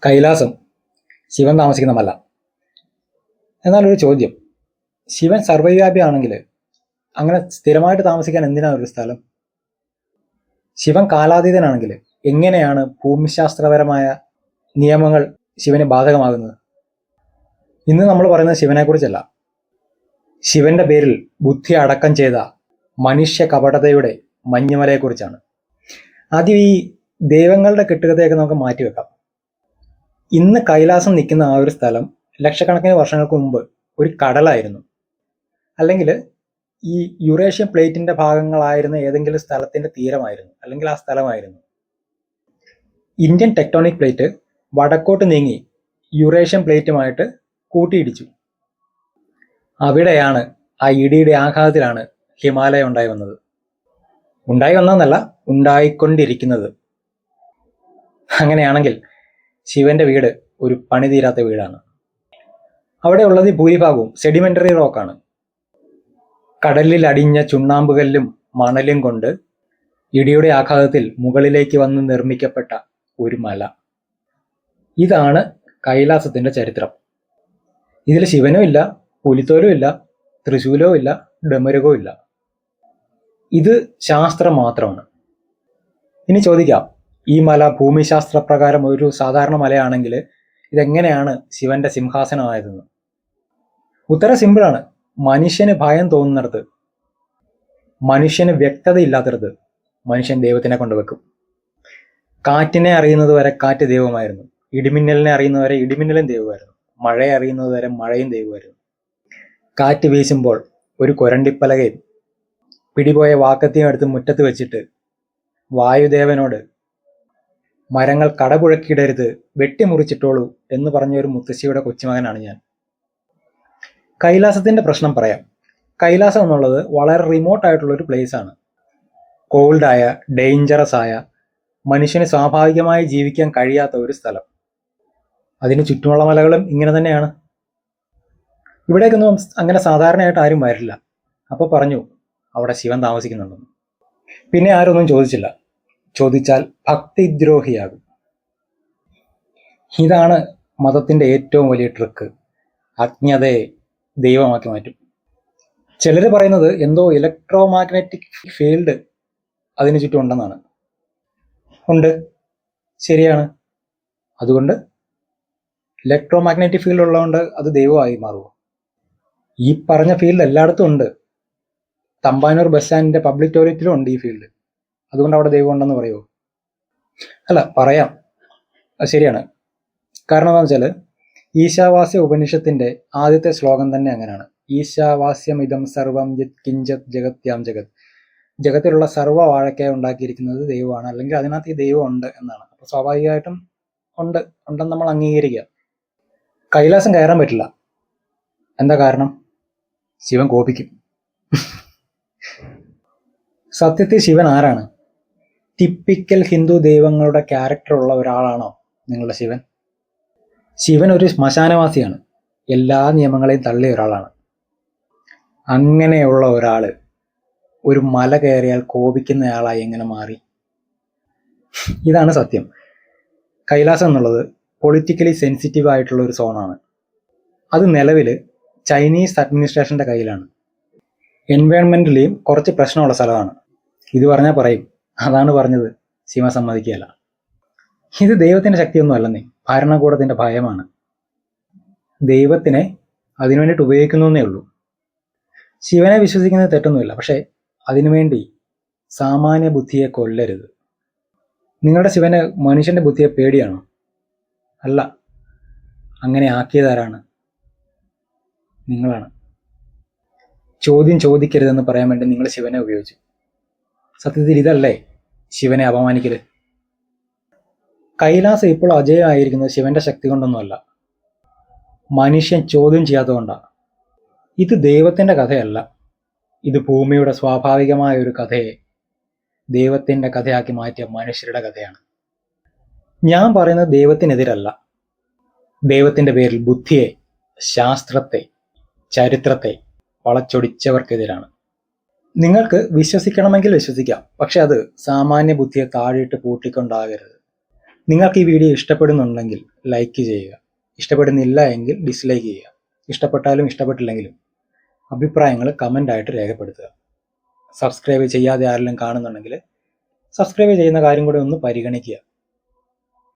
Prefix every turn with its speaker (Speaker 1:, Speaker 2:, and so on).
Speaker 1: കൈലാസം ശിവൻ താമസിക്കുന്ന മല. എന്നാലൊരു ചോദ്യം, ശിവൻ സർവ്വവ്യാപിയാണെങ്കിൽ അങ്ങനെ സ്ഥിരമായിട്ട് താമസിക്കാൻ എന്തിനാണ് ഒരു സ്ഥലം? ശിവൻ കാലാതീതനാണെങ്കിൽ എങ്ങനെയാണ് ഭൂമിശാസ്ത്രപരമായ നിയമങ്ങൾ ശിവന് ബാധകമാകുന്നത്? ഇന്ന് നമ്മൾ പറയുന്നത് ശിവനെക്കുറിച്ചല്ല, ശിവന്റെ പേരിൽ ബുദ്ധി അടക്കം ചെയ്ത മനുഷ്യ കപടതയുടെ മഞ്ഞുമലയെക്കുറിച്ചാണ്. ആദ്യം ഈ ദൈവങ്ങളുടെ കെട്ടുകഥയൊക്കെ നമുക്ക് മാറ്റിവെക്കാം. ഇന്ന് കൈലാസം നിൽക്കുന്ന ആ ഒരു സ്ഥലം ലക്ഷക്കണക്കിന് വർഷങ്ങൾക്ക് മുമ്പ് ഒരു കടലായിരുന്നു, അല്ലെങ്കിൽ ഈ യുറേഷ്യൻ പ്ലേറ്റിന്റെ ഭാഗങ്ങളായിരുന്ന ഏതെങ്കിലും സ്ഥലത്തിന്റെ തീരമായിരുന്നു, അല്ലെങ്കിൽ ആ സ്ഥലമായിരുന്നു. ഇന്ത്യൻ ടെക്ടോണിക് പ്ലേറ്റ് വടക്കോട്ട് നീങ്ങി യുറേഷ്യൻ പ്ലേറ്റുമായിട്ട് കൂട്ടിയിടിച്ചു. അവിടെയാണ്, ആ ഇടിയുടെ ആഘാതത്തിലാണ് ഹിമാലയം ഉണ്ടായി വന്നത്. ഉണ്ടായി വന്നതെന്നല്ല, ഉണ്ടായിക്കൊണ്ടിരിക്കുന്നത്. അങ്ങനെയാണെങ്കിൽ ശിവന്റെ വീട് ഒരു പണി തീരാത്ത വീടാണ്. അവിടെ ഉള്ളത് ഭൂരിഭാഗവും സെഡിമെന്ററി റോക്കാണ്. കടലിൽ അടിഞ്ഞ ചുണ്ണാമ്പുകല്ലും മണലും കൊണ്ട് ഇടിയുടെ ആഘാതത്തിൽ മുകളിലേക്ക് വന്ന് നിർമ്മിക്കപ്പെട്ട ഒരു മല. ഇതാണ് കൈലാസത്തിന്റെ ചരിത്രം. ഇതിൽ ശിവനും ഇല്ല, പുലിത്തോലും ഇല്ല, തൃശൂലവും ഇല്ല, ഡമരുകവും ഇല്ല. ഇത് ശാസ്ത്രം മാത്രമാണ്. ഇനി ചോദിക്കാം, ഈ മല ഭൂമിശാസ്ത്രപ്രകാരം ഒരു സാധാരണ മലയാണെങ്കിൽ ഇതെങ്ങനെയാണ് ശിവന്റെ സിംഹാസനമായതെന്ന്? ഉത്തരം സിമ്പിളാണ്. മനുഷ്യന് ഭയം തോന്നുന്നിടത്ത്, മനുഷ്യന് വ്യക്തതയില്ലാത്തിടത്ത് മനുഷ്യൻ ദൈവത്തിനെ കൊണ്ടുവെക്കും. കാറ്റിനെ അറിയുന്നത് വരെ കാറ്റ് ദൈവമായിരുന്നു, ഇടിമിന്നലിനെ അറിയുന്നവരെ ഇടിമിന്നലും ദൈവമായിരുന്നു, മഴയെ അറിയുന്നത് വരെ മഴയും ദൈവമായിരുന്നു. കാറ്റ് വീശുമ്പോൾ ഒരു കൊരണ്ടിപ്പലകയും പിടിപോയ വാക്കത്തിയും എടുത്ത് മുറ്റത്ത് വെച്ചിട്ട് വായുദേവനോട് മരങ്ങൾ കടപുഴക്കിയിടരുത്, വെട്ടിമുറിച്ചിട്ടോളൂ എന്ന് പറഞ്ഞ ഒരു മുത്തശ്ശിയുടെ കൊച്ചുമകനാണ് ഞാൻ. കൈലാസത്തിന്റെ പ്രശ്നം പറയാം. കൈലാസം എന്നുള്ളത് വളരെ റിമോട്ട് ആയിട്ടുള്ള ഒരു പ്ലേസ് ആണ്. കോൾഡായ, ഡേഞ്ചറസ് ആയ, മനുഷ്യന് സ്വാഭാവികമായി ജീവിക്കാൻ കഴിയാത്ത ഒരു സ്ഥലം. അതിന് ചുറ്റുമുള്ള മലകളും ഇങ്ങനെ തന്നെയാണ്. ഇവിടേക്കൊന്നും അങ്ങനെ സാധാരണയായിട്ട് ആരും വരില്ല. അപ്പൊ പറഞ്ഞു അവിടെ ശിവൻ താമസിക്കുന്നുണ്ടെന്ന്. പിന്നെ ആരൊന്നും ചോദിച്ചില്ല. ചോദിച്ചാൽ ഭക്തിദ്രോഹിയാകും. ഇതാണ് മതത്തിന്റെ ഏറ്റവും വലിയ ട്രിക്ക്. അജ്ഞതയെ ദൈവമാക്കി മാറ്റും. ചിലർ പറയുന്നത് എന്തോ ഇലക്ട്രോ മാഗ്നറ്റിക് ഫീൽഡ് അതിന് ചുറ്റും ഉണ്ടെന്നാണ്. ഉണ്ട്, ശരിയാണ്. അതുകൊണ്ട് ഇലക്ട്രോ മാഗ്നറ്റിക് ഫീൽഡ് ഉള്ളതുകൊണ്ട് അത് ദൈവമായി മാറുമോ? ഈ പറഞ്ഞ ഫീൽഡ് എല്ലായിടത്തും ഉണ്ട്. തമ്പാനൂർ ബസ് സ്റ്റാൻഡിന്റെ പബ്ലിക് ടോയ്ലറ്റിലും ഉണ്ട് ഈ ഫീൽഡ്. അതുകൊണ്ട് അവിടെ ദൈവം ഉണ്ടെന്ന് പറയുമോ? അല്ല, പറയാം, അത് ശരിയാണ്. കാരണം എന്താണെന്ന് വെച്ചാൽ ഈശാവാസ്യ ഉപനിഷത്തിന്റെ ആദ്യത്തെ ശ്ലോകം തന്നെ അങ്ങനെയാണ്. ഈശാവാസ്യം ഇതം സർവം യത് കിഞ്ചത് ജഗത്യാം ജഗത്. ജഗത്തിലുള്ള സർവ്വ വാഴയ്ക്കായി ഉണ്ടാക്കിയിരിക്കുന്നത് ദൈവമാണ്, അല്ലെങ്കിൽ അതിനകത്ത് ഈ ദൈവം ഉണ്ട് എന്നാണ്. അപ്പൊ സ്വാഭാവികമായിട്ടും ഉണ്ടെന്ന് നമ്മൾ അംഗീകരിക്കുക. കൈലാസം കയറാൻ പറ്റില്ല. എന്താ കാരണം? ശിവൻ കോപിക്കും. സത്യത്തിൽ ശിവൻ ആരാണ്? ടിപ്പിക്കൽ ഹിന്ദു ദൈവങ്ങളുടെ ക്യാരക്ടർ ഉള്ള ഒരാളാണോ നിങ്ങളുടെ ശിവൻ? ശിവൻ ഒരു ശ്മശാനവാസിയാണ്, എല്ലാ നിയമങ്ങളെയും തള്ളിയ ഒരാളാണ്. അങ്ങനെയുള്ള ഒരാള് ഒരു മല കയറിയാൽ കോപിക്കുന്നയാളായി എങ്ങനെ മാറി? ഇതാണ് സത്യം. കൈലാസം എന്നുള്ളത് പൊളിറ്റിക്കലി സെൻസിറ്റീവ് ആയിട്ടുള്ള ഒരു സോണാണ്. അത് നിലവിൽ ചൈനീസ് അഡ്മിനിസ്ട്രേഷന്റെ കയ്യിലാണ്. എൻവയോൺമെന്റലിയും കുറച്ച് പ്രശ്നമുള്ള സ്ഥലമാണ്. ഇത് പറഞ്ഞാൽ പറയും, അതാണ് പറഞ്ഞത് ശിവ സമ്മതിക്കുകയല്ല. ഇത് ദൈവത്തിന്റെ ശക്തിയൊന്നും അല്ലെന്നേ, ഭരണകൂടത്തിന്റെ ഭയമാണ്. ദൈവത്തിനെ അതിനു വേണ്ടിയിട്ട് ഉപയോഗിക്കുന്നേ ഉള്ളൂ. ശിവനെ വിശ്വസിക്കുന്നത് തെറ്റൊന്നുമില്ല, പക്ഷെ അതിനുവേണ്ടി സാമാന്യ ബുദ്ധിയെ കൊല്ലരുത്. നിങ്ങളുടെ ശിവന് മനുഷ്യന്റെ ബുദ്ധിയെ പേടിയാണോ? അല്ല. അങ്ങനെ ആക്കിയതാരാണ്? നിങ്ങളാണ്. ചോദ്യം ചോദിക്കരുതെന്ന് പറയാൻ വേണ്ടി നിങ്ങൾ ശിവനെ ഉപയോഗിച്ചു. സത്യത്തിൽ ഇതല്ലേ ശിവനെ അപമാനിക്കരുത്? കൈലാസം ഇപ്പോൾ അജയമായിരിക്കുന്നത് ശിവന്റെ ശക്തി കൊണ്ടൊന്നുമല്ല, മനുഷ്യൻ ചോദ്യം ചെയ്യാത്തതുകൊണ്ടാണ്. ഇത് ദൈവത്തിന്റെ കഥയല്ല, ഇത് ഭൂമിയുടെ സ്വാഭാവികമായ ഒരു കഥയെ ദൈവത്തിന്റെ കഥയാക്കി മാറ്റിയ മനുഷ്യരുടെ കഥയാണ്. ഞാൻ പറയുന്നത് ദൈവത്തിനെതിരല്ല. ദൈവത്തിന്റെ പേരിൽ ബുദ്ധിയെ, ശാസ്ത്രത്തെ, ചരിത്രത്തെ വളച്ചൊടിച്ചവർക്കെതിരാണ്. നിങ്ങൾക്ക് വിശ്വസിക്കണമെങ്കിൽ വിശ്വസിക്കാം, പക്ഷെ അത് സാമാന്യ ബുദ്ധിയെ താഴെയിട്ട് പൂട്ടിക്കൊണ്ടാകരുത്. നിങ്ങൾക്ക് ഈ വീഡിയോ ഇഷ്ടപ്പെടുന്നുണ്ടെങ്കിൽ ലൈക്ക് ചെയ്യുക, ഇഷ്ടപ്പെടുന്നില്ല എങ്കിൽ ഡിസ്ലൈക്ക് ചെയ്യുക. ഇഷ്ടപ്പെട്ടാലും ഇഷ്ടപ്പെട്ടില്ലെങ്കിലും അഭിപ്രായങ്ങൾ കമൻ്റായിട്ട് രേഖപ്പെടുത്തുക. സബ്സ്ക്രൈബ് ചെയ്യാതെ ആരെങ്കിലും കാണുന്നുണ്ടെങ്കിൽ സബ്സ്ക്രൈബ് ചെയ്യുന്ന കാര്യം കൂടെ ഒന്ന് പരിഗണിക്കുക.